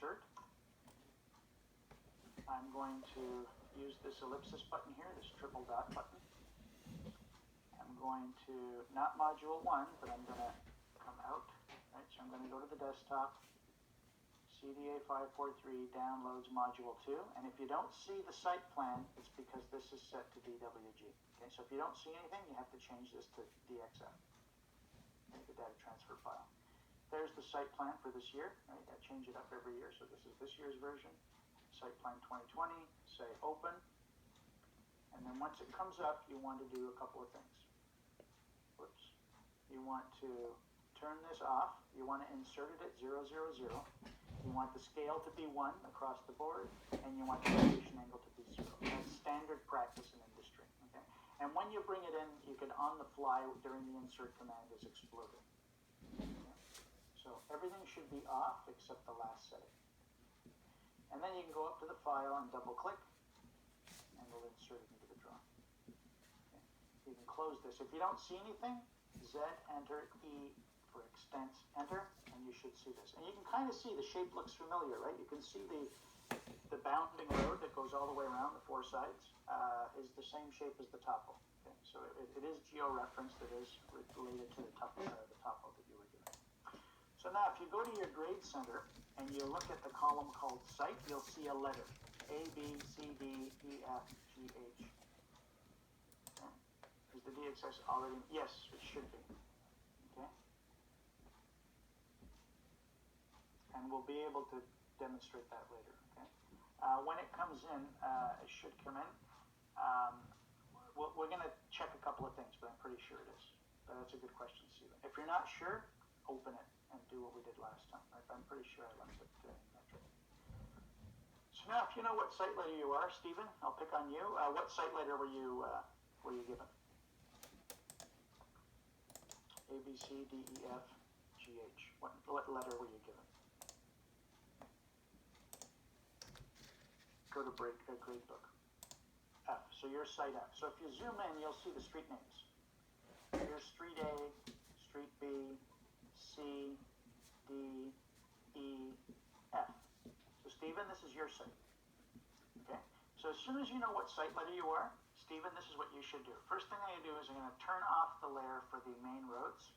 insert. I'm going to use this ellipsis button here, this triple dot button. I'm going to, not module 1, but I'm going to come out, right? So I'm going to go to the desktop, CDA 543 downloads module 2, and if you don't see the site plan, it's because this is set to DWG. Okay, so if you don't see anything, you have to change this to DXF, okay, the data transfer file. There's the site plan for this year, right? I change it up every year, so this is this year's version. Site plan 2020, say open, and then once it comes up, you want to do a couple of things. Whoops. You want to turn this off. You want to insert it at 0, 0, 0. You want the scale to be 1 across the board, and you want the rotation angle to be 0. That's standard practice in industry. Okay? And when you bring it in, you can on the fly during the insert command is exploded. Okay? So everything should be off except the last setting. And then you can go up to the file and double click, and we'll insert it into the drawing. Okay. You can close this. If you don't see anything, Z, enter, E for extents, enter, and you should see this. And you can kind of see the shape looks familiar, right? You can see the bounding road that goes all the way around the 4 sides is the same shape as the topo. Okay. So it is geo-referenced. It is related to the topo that you were given. So now if you go to your grade center and you look at the column called site, you'll see a letter. A, B, C, D, E, F, G, H. Okay. Is the DXS already? Yes, it should be. Okay. And we'll be able to demonstrate that later. Okay. When it comes in, it should come in. We're going to check a couple of things, but I'm pretty sure it is. But that's a good question, Stephen. If you're not sure, open it and do what we did last time. Right? I'm pretty sure I left it in metric. So now, if you know what site letter you are, Stephen, I'll pick on you. What site letter were you given? A, B, C, D, E, F, G, H. What letter were you given? Go to grade book. F. So you're site F. So if you zoom in, you'll see the street names. Here's street A, street B, C, D, E, F. So Stephen, this is your site. Okay? So as soon as you know what site letter you are, Stephen, this is what you should do. First thing I'm going to do is I'm going to turn off the layer for the main roads.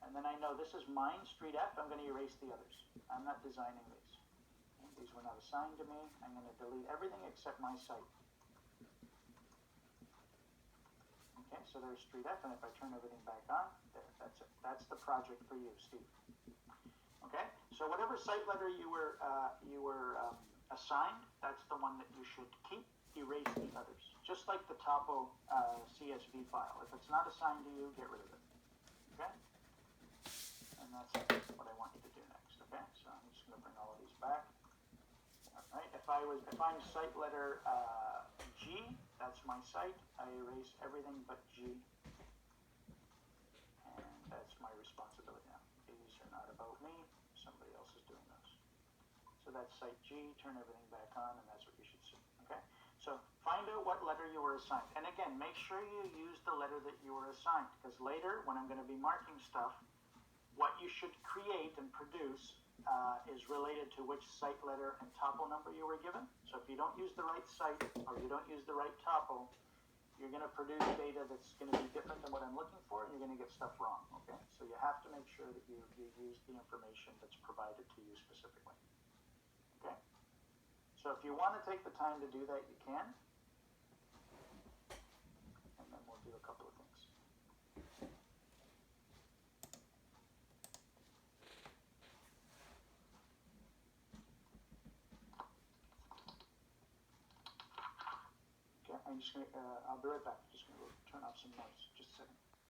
And then I know this is mine, street F. I'm going to erase the others. I'm not designing these. Okay? These were not assigned to me. I'm going to delete everything except my site. Okay, so there's street F, and if I turn everything back on, there, that's it. That's the project for you, Steve. Okay, so whatever site letter you were assigned, that's the one that you should keep. Erase the others, just like the topo CSV file. If it's not assigned to you, get rid of it. Okay, and that's what I want you to do next. Okay, so I'm just going to bring all of these back. All right, if I'm site letter G, that's my site. I erase everything but G, and that's my responsibility now. These are not about me. Somebody else is doing those. So that's site G. Turn everything back on, and that's what you should see. Okay. So find out what letter you were assigned, and again, make sure you use the letter that you were assigned, because later, when I'm going to be marking stuff, what you should create and produce is related to which site letter and topo number you were given. So if you don't use the right site or you don't use the right topo, you're going to produce data that's going to be different than what I'm looking for, and you're going to get stuff wrong. Okay, so you have to make sure that you use the information that's provided to you specifically. Okay, so if you want to take the time to do that, you can, and then we'll do a couple of things. I'm just going to, I'll be right back. Just going to turn off some noise. Just a second.